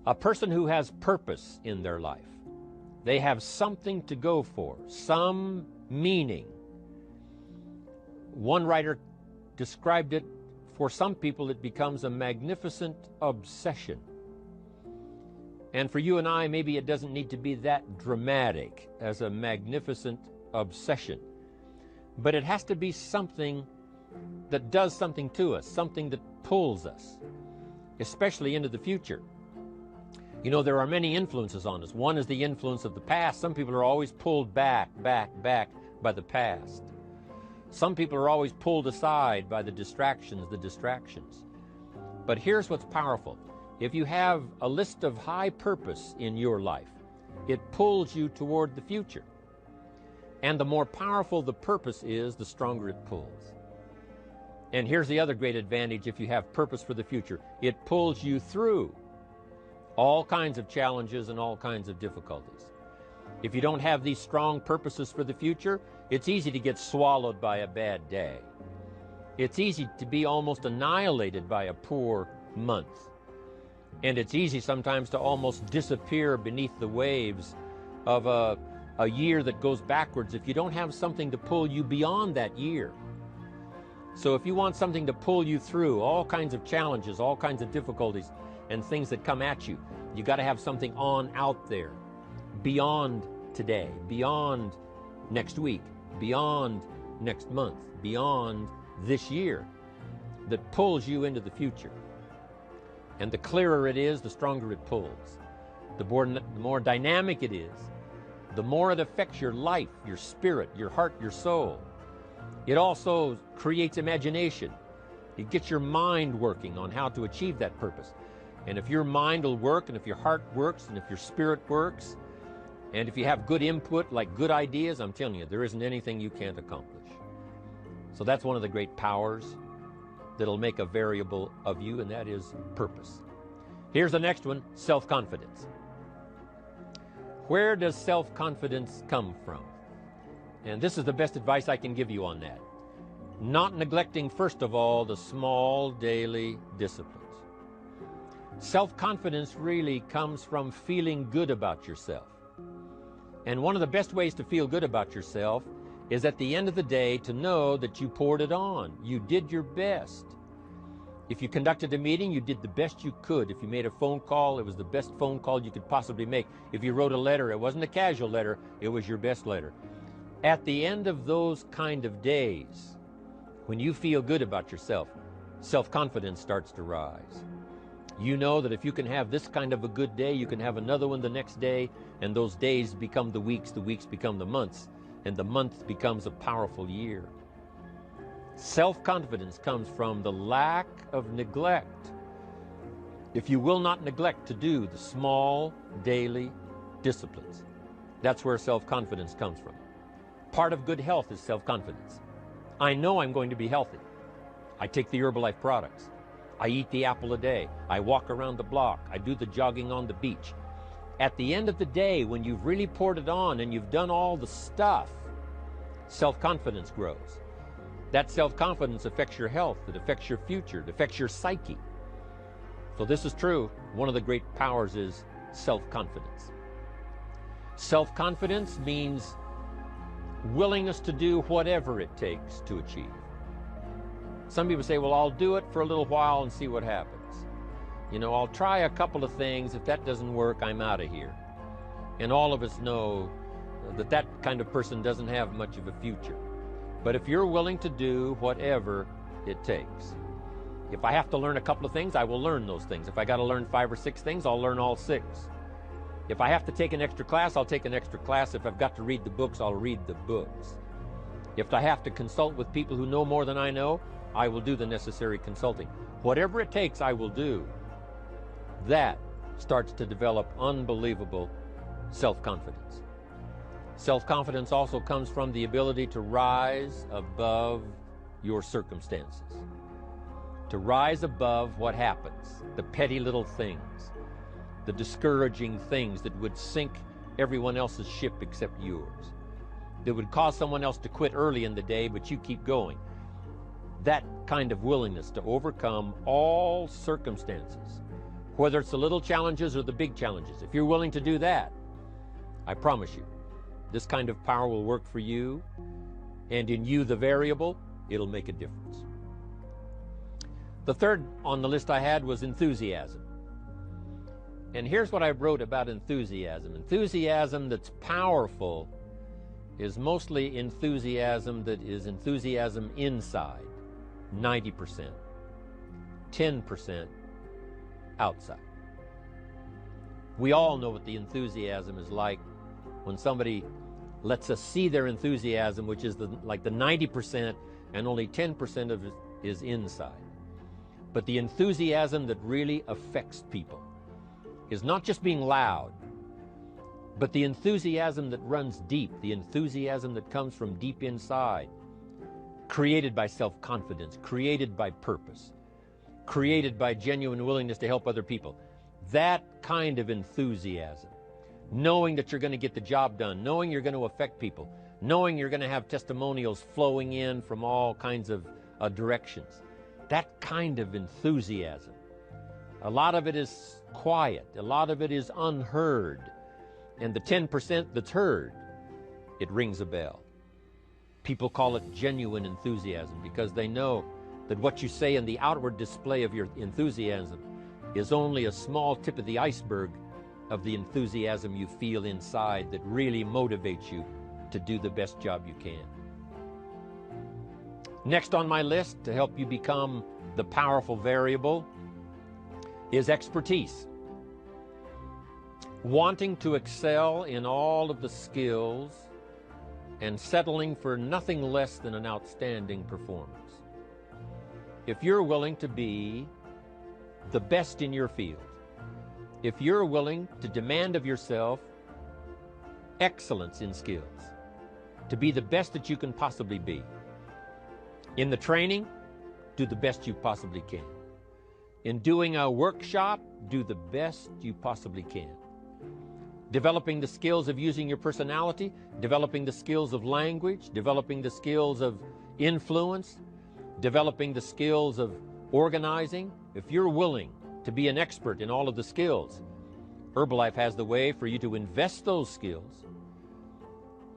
A person who has purpose in their life, they have something to go for, some meaning. One writer described it, for some people it becomes a magnificent obsession. And for you and I, maybe it doesn't need to be that dramatic as a magnificent obsession. But it has to be something that does something to us, something that pulls us, especially into the future. You know, there are many influences on us. One is the influence of the past. Some people are always pulled back by the past. Some people are always pulled aside by the distractions. But here's what's powerful. If you have a list of high purpose in your life, it pulls you toward the future. And the more powerful the purpose is, the stronger it pulls. And here's the other great advantage if you have purpose for the future. It pulls you through all kinds of challenges and all kinds of difficulties. If you don't have these strong purposes for the future, it's easy to get swallowed by a bad day. It's easy to be almost annihilated by a poor month. And it's easy sometimes to almost disappear beneath the waves of a year that goes backwards if you don't have something to pull you beyond that year. So if you want something to pull you through all kinds of challenges, all kinds of difficulties, and things that come at you, you got to have something on out there, beyond today, beyond next week, beyond next month, beyond this year, that pulls you into the future. And the clearer it is, the stronger it pulls. The more dynamic it is, the more it affects your life, your spirit, your heart, your soul. It also creates imagination. It gets your mind working on how to achieve that purpose. And if your mind will work, and if your heart works, and if your spirit works, and if you have good input, like good ideas, I'm telling you, there isn't anything you can't accomplish. So that's one of the great powers that'll make a variable of you, and that is purpose. Here's the next one, self-confidence. Where does self-confidence come from? And this is the best advice I can give you on that. Not neglecting, first of all, the small daily disciplines. Self-confidence really comes from feeling good about yourself. And one of the best ways to feel good about yourself is at the end of the day to know that you poured it on. You did your best. If you conducted a meeting, you did the best you could. If you made a phone call, it was the best phone call you could possibly make. If you wrote a letter, it wasn't a casual letter, it was your best letter. At the end of those kind of days, when you feel good about yourself, self-confidence starts to rise. You know that if you can have this kind of a good day, you can have another one the next day, and those days become the weeks become the months, and the month becomes a powerful year. Self-confidence comes from the lack of neglect. If you will not neglect to do the small daily disciplines, that's where self-confidence comes from. Part of good health is self-confidence. I know I'm going to be healthy. I take the Herbalife products. I eat the apple a day. I walk around the block. I do the jogging on the beach. At the end of the day, when you've really poured it on and you've done all the stuff, self-confidence grows. That self-confidence affects your health. It affects your future. It affects your psyche. So this is true. One of the great powers is self-confidence. Self-confidence means willingness to do whatever it takes to achieve. Some people say, well, I'll do it for a little while and see what happens. You know, I'll try a couple of things. If that doesn't work, I'm out of here. And all of us know that that kind of person doesn't have much of a future. But if you're willing to do whatever it takes, if I have to learn a couple of things, I will learn those things. If I got to learn 5 or 6 things, I'll learn all 6. If I have to take an extra class, I'll take an extra class. If I've got to read the books, I'll read the books. If I have to consult with people who know more than I know, I will do the necessary consulting. Whatever it takes, I will do. That starts to develop unbelievable self-confidence. Self-confidence also comes from the ability to rise above your circumstances, to rise above what happens, the petty little things, the discouraging things that would sink everyone else's ship except yours, that would cause someone else to quit early in the day, but you keep going. That kind of willingness to overcome all circumstances, whether it's the little challenges or the big challenges. If you're willing to do that, I promise you, this kind of power will work for you, and in you, the variable, it'll make a difference. The third on the list I had was enthusiasm. And here's what I wrote about enthusiasm. Enthusiasm that's powerful is mostly enthusiasm that is enthusiasm inside, 90%, 10% outside. We all know what the enthusiasm is like when somebody lets us see their enthusiasm, which is like the 90%, and only 10% of it is inside. But the enthusiasm that really affects people is not just being loud, but the enthusiasm that runs deep, the enthusiasm that comes from deep inside, created by self-confidence, created by purpose, created by genuine willingness to help other people. That kind of enthusiasm, knowing that you're going to get the job done, knowing you're going to affect people, knowing you're going to have testimonials flowing in from all kinds of directions. That kind of enthusiasm. A lot of it is quiet. A lot of it is unheard. And the 10% that's heard, it rings a bell. People call it genuine enthusiasm because they know that what you say in the outward display of your enthusiasm is only a small tip of the iceberg of the enthusiasm you feel inside that really motivates you to do the best job you can. Next on my list to help you become the powerful variable is expertise. Wanting to excel in all of the skills and settling for nothing less than an outstanding performance. If you're willing to be the best in your field, if you're willing to demand of yourself excellence in skills, to be the best that you can possibly be, in the training, do the best you possibly can. In doing a workshop, do the best you possibly can. Developing the skills of using your personality, developing the skills of language, developing the skills of influence, developing the skills of organizing. If you're willing to be an expert in all of the skills, Herbalife has the way for you to invest those skills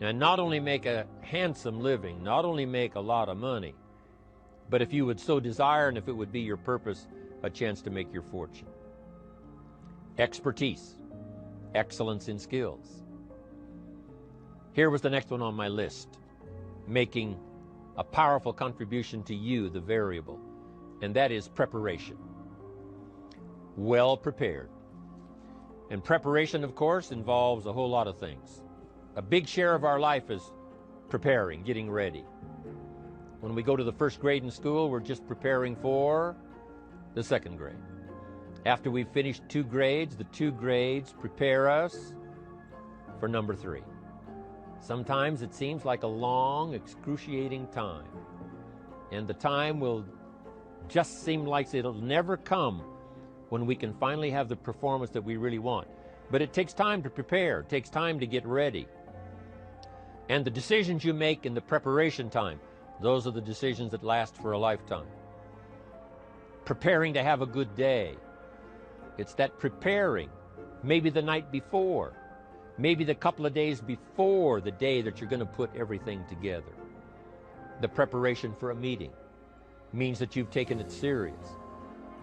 and not only make a handsome living, not only make a lot of money, but if you would so desire and if it would be your purpose, a chance to make your fortune. Expertise, excellence in skills. Here was the next one on my list, making a powerful contribution to you, the variable, and that is preparation. Well prepared. And preparation, of course, involves a whole lot of things. A big share of our life is preparing, getting ready. When we go to the first grade in school, we're just preparing for the second grade. After we've finished 2 grades, the 2 grades prepare us for number 3. Sometimes it seems like a long, excruciating time. And the time will just seem like it'll never come when we can finally have the performance that we really want. But it takes time to prepare. It takes time to get ready. And the decisions you make in the preparation time, those are the decisions that last for a lifetime. Preparing to have a good day. It's that preparing, maybe the night before, maybe the couple of days before the day that you're going to put everything together. The preparation for a meeting means that you've taken it serious.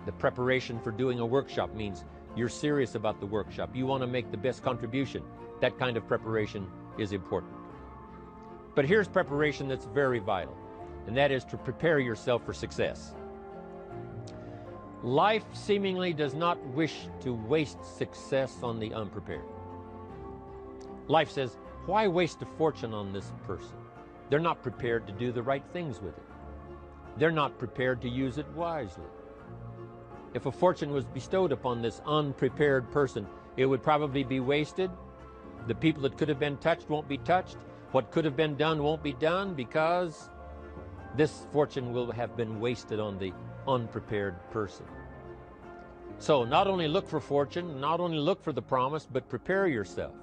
The preparation for doing a workshop means you're serious about the workshop. You want to make the best contribution. That kind of preparation is important. But here's preparation that's very vital, and that is to prepare yourself for success. Life seemingly does not wish to waste success on the unprepared. Life says, why waste a fortune on this person? They're not prepared to do the right things with it. They're not prepared to use it wisely. If a fortune was bestowed upon this unprepared person, it would probably be wasted. The people that could have been touched won't be touched. What could have been done won't be done because this fortune will have been wasted on the unprepared person. So not only look for fortune, not only look for the promise, but prepare yourself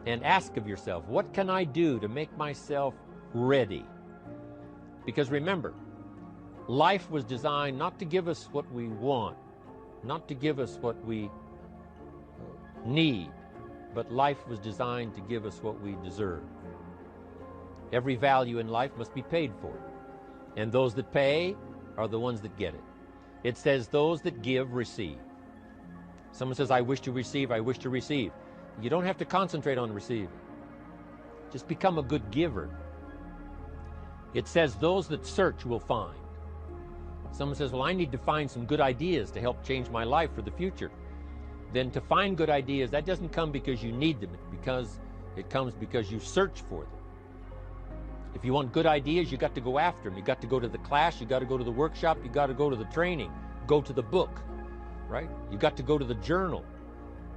and ask of yourself, what can I do to make myself ready? Because remember, life was designed not to give us what we want, not to give us what we need, but life was designed to give us what we deserve. Every value in life must be paid for, and those that pay are the ones that get it. It says those that give receive. Someone says, I wish to receive, I wish to receive. You don't have to concentrate on receiving. Just become a good giver. It says those that search will find. Someone says, well, I need to find some good ideas to help change my life for the future. Then to find good ideas, that doesn't come because you need them, it comes because you search for them. If you want good ideas, you got to go after them. You got to go to the class, you got to go to the workshop, you got to go to the training, go to the book, right? You got to go to the journal,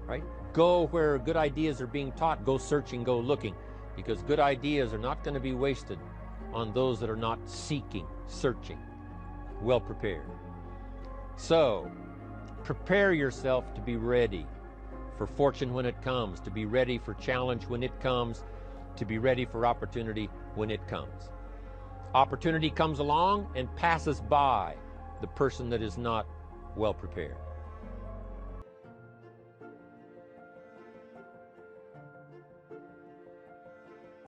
right? Go where good ideas are being taught, go searching, go looking, because good ideas are not going to be wasted on those that are not seeking, searching, well prepared. So, prepare yourself to be ready for fortune when it comes, to be ready for challenge when it comes, to be ready for opportunity when it comes. Opportunity comes along and passes by the person that is not well prepared.